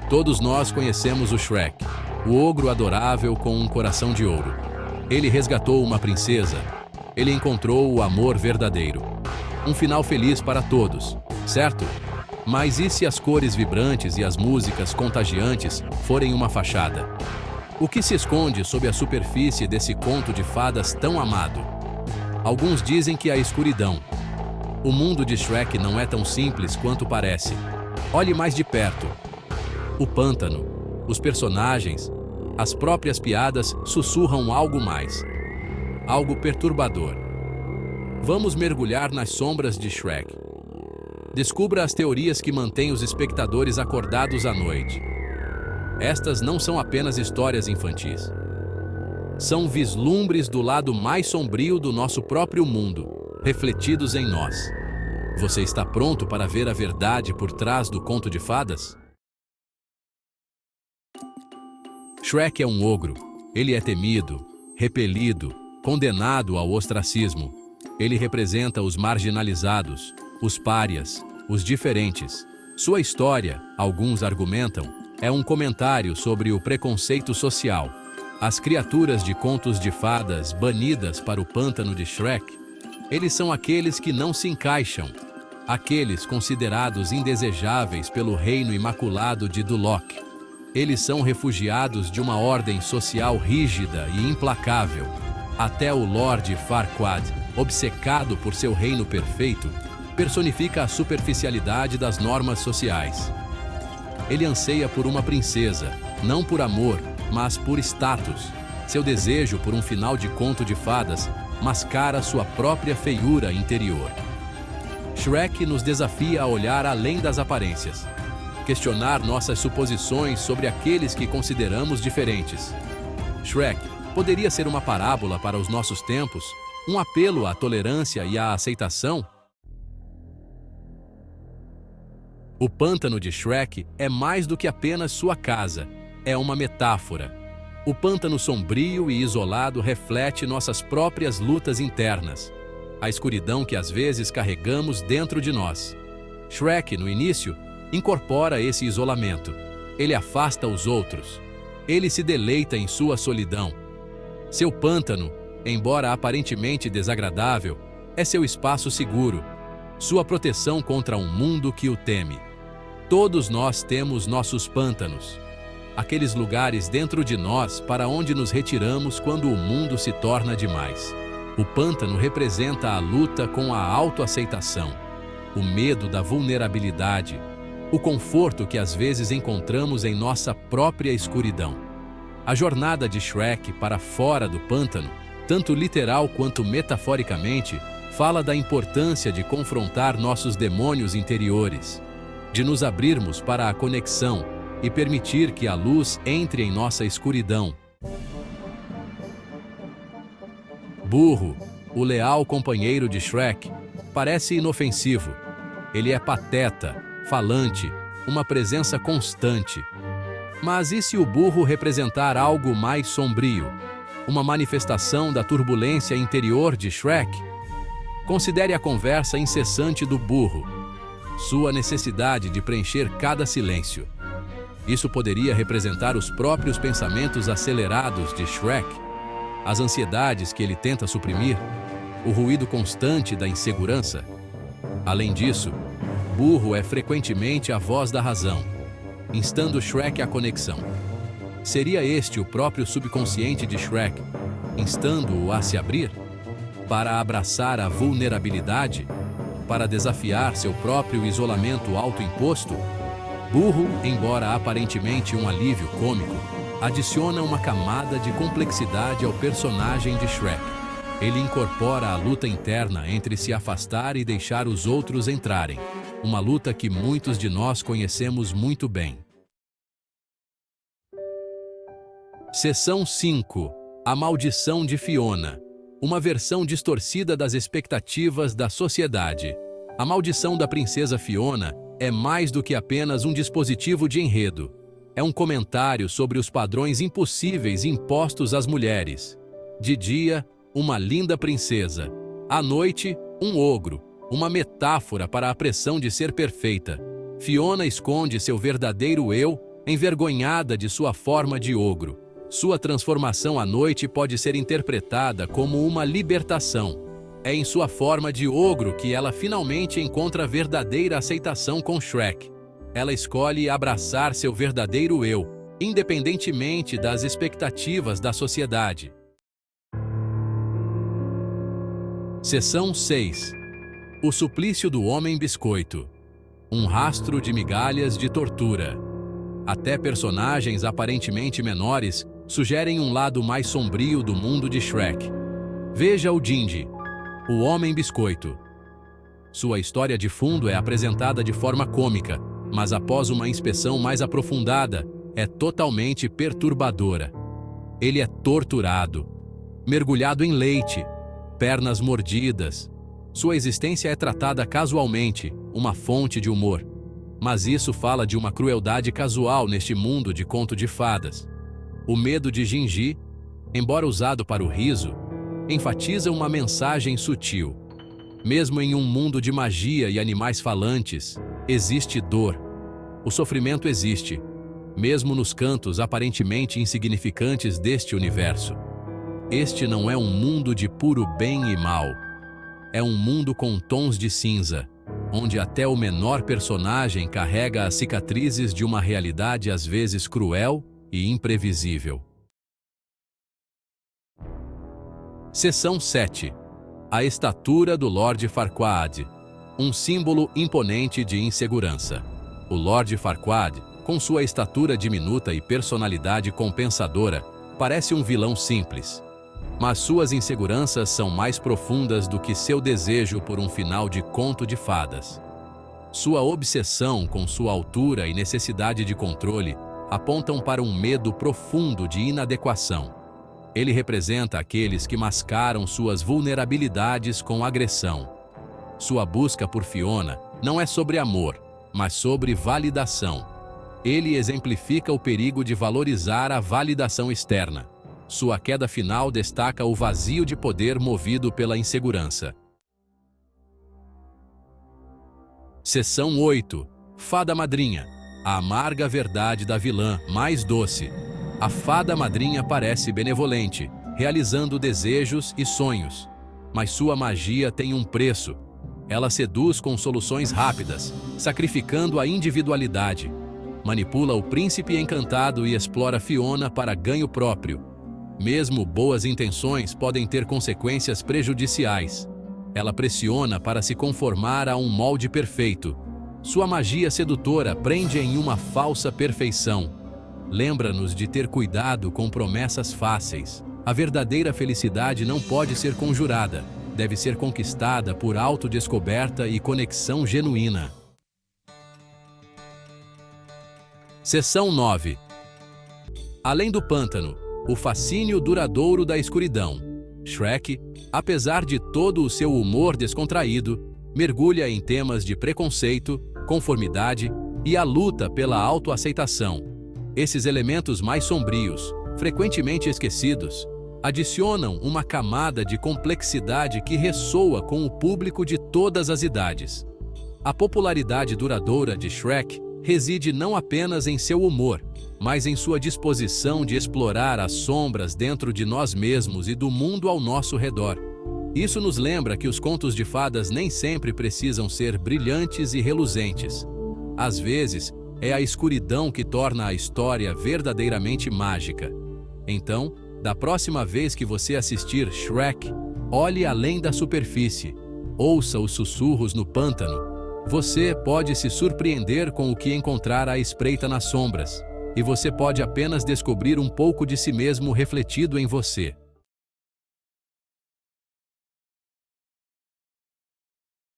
Todos nós conhecemos o Shrek, o ogro adorável com um coração de ouro. Ele resgatou uma princesa. Ele encontrou o amor verdadeiro. Um final feliz para todos, certo? Mas e se as cores vibrantes e as músicas contagiantes forem uma fachada? O que se esconde sob a superfície desse conto de fadas tão amado? Alguns dizem que a escuridão. O mundo de Shrek não é tão simples quanto parece. Olhe mais de perto. O pântano, os personagens, as próprias piadas sussurram algo mais. Algo perturbador. Vamos mergulhar nas sombras de Shrek. Descubra as teorias que mantêm os espectadores acordados à noite. Estas não são apenas histórias infantis. São vislumbres do lado mais sombrio do nosso próprio mundo, refletidos em nós. Você está pronto para ver a verdade por trás do conto de fadas? Shrek é um ogro. Ele é temido, repelido, condenado ao ostracismo. Ele representa os marginalizados, os párias, os diferentes. Sua história, alguns argumentam, é um comentário sobre o preconceito social. As criaturas de contos de fadas banidas para o pântano de Shrek, eles são aqueles que não se encaixam, aqueles considerados indesejáveis pelo reino imaculado de Duloc. Eles são refugiados de uma ordem social rígida e implacável. Até o Lorde Farquaad, obcecado por seu reino perfeito, personifica a superficialidade das normas sociais. Ele anseia por uma princesa, não por amor, mas por status. Seu desejo por um final de conto de fadas mascara sua própria feiura interior. Shrek nos desafia a olhar além das aparências, questionar nossas suposições sobre aqueles que consideramos diferentes. Shrek poderia ser uma parábola para os nossos tempos, um apelo à tolerância e à aceitação? O pântano de Shrek é mais do que apenas sua casa, é uma metáfora. O pântano sombrio e isolado reflete nossas próprias lutas internas, a escuridão que às vezes carregamos dentro de nós. Shrek, no início, incorpora esse isolamento. Ele afasta os outros. Ele se deleita em sua solidão. Seu pântano, embora aparentemente desagradável, é seu espaço seguro, sua proteção contra um mundo que o teme. Todos nós temos nossos pântanos, aqueles lugares dentro de nós para onde nos retiramos quando o mundo se torna demais. O pântano representa a luta com a autoaceitação, o medo da vulnerabilidade, o conforto que às vezes encontramos em nossa própria escuridão. A jornada de Shrek para fora do pântano, tanto literal quanto metaforicamente, fala da importância de confrontar nossos demônios interiores, de nos abrirmos para a conexão e permitir que a luz entre em nossa escuridão. Burro, o leal companheiro de Shrek, parece inofensivo. Ele é pateta, falante, uma presença constante. Mas e se o burro representar algo mais sombrio? Uma manifestação da turbulência interior de Shrek? Considere a conversa incessante do burro, sua necessidade de preencher cada silêncio. Isso poderia representar os próprios pensamentos acelerados de Shrek, as ansiedades que ele tenta suprimir, o ruído constante da insegurança. Além disso, burro é frequentemente a voz da razão, instando Shrek à conexão. Seria este o próprio subconsciente de Shrek, instando-o a se abrir? Para abraçar a vulnerabilidade? Para desafiar seu próprio isolamento autoimposto? Burro, embora aparentemente um alívio cômico, adiciona uma camada de complexidade ao personagem de Shrek. Ele incorpora a luta interna entre se afastar e deixar os outros entrarem, uma luta que muitos de nós conhecemos muito bem. Seção 5. A Maldição de Fiona. Uma versão distorcida das expectativas da sociedade. A maldição da princesa Fiona é mais do que apenas um dispositivo de enredo. É um comentário sobre os padrões impossíveis impostos às mulheres. De dia, uma linda princesa. À noite, um ogro, uma metáfora para a pressão de ser perfeita. Fiona esconde seu verdadeiro eu envergonhada de sua forma de ogro. Sua transformação à noite pode ser interpretada como uma libertação. É em sua forma de ogro que ela finalmente encontra verdadeira aceitação com Shrek. Ela escolhe abraçar seu verdadeiro eu, independentemente das expectativas da sociedade. Seção 6. O suplício do homem biscoito. Um rastro de migalhas de tortura. Até personagens aparentemente menores sugerem um lado mais sombrio do mundo de Shrek. Veja o Gingy, o homem biscoito. Sua história de fundo é apresentada de forma cômica, mas após uma inspeção mais aprofundada, é totalmente perturbadora. Ele é torturado, mergulhado em leite, pernas mordidas. Sua existência é tratada casualmente, uma fonte de humor. Mas isso fala de uma crueldade casual neste mundo de conto de fadas. O medo de Gingy, embora usado para o riso, enfatiza uma mensagem sutil. Mesmo em um mundo de magia e animais falantes, existe dor. O sofrimento existe, mesmo nos cantos aparentemente insignificantes deste universo. Este não é um mundo de puro bem e mal. É um mundo com tons de cinza, onde até o menor personagem carrega as cicatrizes de uma realidade às vezes cruel e imprevisível. Seção 7. A estatura do Lord Farquaad. Um símbolo imponente de insegurança. O Lord Farquaad, com sua estatura diminuta e personalidade compensadora, parece um vilão simples. Mas suas inseguranças são mais profundas do que seu desejo por um final de conto de fadas. Sua obsessão com sua altura e necessidade de controle apontam para um medo profundo de inadequação. Ele representa aqueles que mascaram suas vulnerabilidades com agressão. Sua busca por Fiona não é sobre amor, mas sobre validação. Ele exemplifica o perigo de valorizar a validação externa. Sua queda final destaca o vazio de poder movido pela insegurança. Seção 8. Fada Madrinha. A amarga verdade da vilã mais doce. A fada madrinha parece benevolente, realizando desejos e sonhos. Mas sua magia tem um preço. Ela seduz com soluções rápidas, sacrificando a individualidade. Manipula o príncipe encantado e explora Fiona para ganho próprio. Mesmo boas intenções podem ter consequências prejudiciais. Ela pressiona para se conformar a um molde perfeito. Sua magia sedutora prende em uma falsa perfeição. Lembra-nos de ter cuidado com promessas fáceis. A verdadeira felicidade não pode ser conjurada. Deve ser conquistada por autodescoberta e conexão genuína. Seção 9. Além do pântano, o fascínio duradouro da escuridão. Shrek, apesar de todo o seu humor descontraído, mergulha em temas de preconceito, conformidade e a luta pela autoaceitação. Esses elementos mais sombrios, frequentemente esquecidos, adicionam uma camada de complexidade que ressoa com o público de todas as idades. A popularidade duradoura de Shrek reside não apenas em seu humor, mas em sua disposição de explorar as sombras dentro de nós mesmos e do mundo ao nosso redor. Isso nos lembra que os contos de fadas nem sempre precisam ser brilhantes e reluzentes. Às vezes, é a escuridão que torna a história verdadeiramente mágica. Então, da próxima vez que você assistir Shrek, olhe além da superfície. Ouça os sussurros no pântano. Você pode se surpreender com o que encontrar à espreita nas sombras, e você pode apenas descobrir um pouco de si mesmo refletido em você.